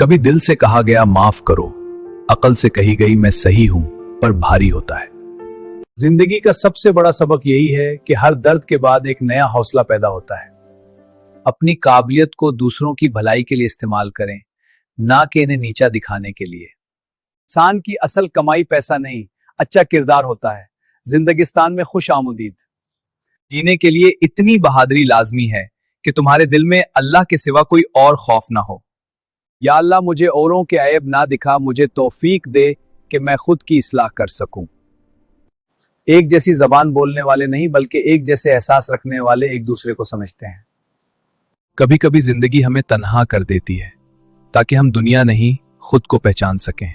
कभी दिल से कहा गया माफ करो, अकल से कही गई मैं सही हूं, पर भारी होता है। जिंदगी का सबसे बड़ा सबक यही है कि हर दर्द के बाद एक नया हौसला पैदा होता है। अपनी काबिलियत को दूसरों की भलाई के लिए इस्तेमाल करें, ना कि इन्हें नीचा दिखाने के लिए। इंसान की असल कमाई पैसा नहीं, अच्छा किरदार होता है। जिंदगिस्तान में खुश आमदीद जीने के लिए इतनी बहादुरी लाजमी है कि तुम्हारे दिल में अल्लाह के सिवा कोई और खौफ ना हो। या अल्लाह, मुझे औरों के ऐब ना दिखा, मुझे तौफीक दे कि मैं खुद की इस्लाह कर सकूं। एक जैसी जबान बोलने वाले नहीं, बल्कि एक जैसे एहसास रखने वाले एक दूसरे को समझते हैं। कभी कभी जिंदगी हमें तन्हा कर देती है ताकि हम दुनिया नहीं, खुद को पहचान सकें।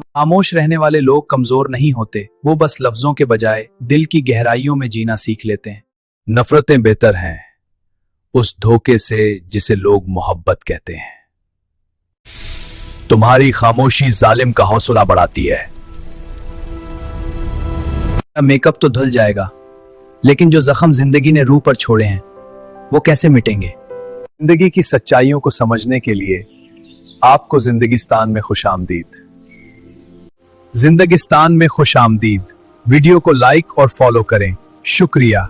खामोश रहने वाले लोग कमजोर नहीं होते, वो बस लफ्जों के बजाय दिल की गहराइयों में जीना सीख लेते हैं। नफरतें बेहतर हैं उस धोखे से जिसे लोग मोहब्बत कहते हैं। तुम्हारी खामोशी जालिम का हौसला बढ़ाती है। मेकअप तो धुल जाएगा, लेकिन जो जख्म जिंदगी ने रूह पर छोड़े हैं वो कैसे मिटेंगे? जिंदगी की सच्चाइयों को समझने के लिए आपको जिंदगिस्तान में खुशामदीद। जिंदगिस्तान में खुशामदीद। वीडियो को लाइक और फॉलो करें। शुक्रिया।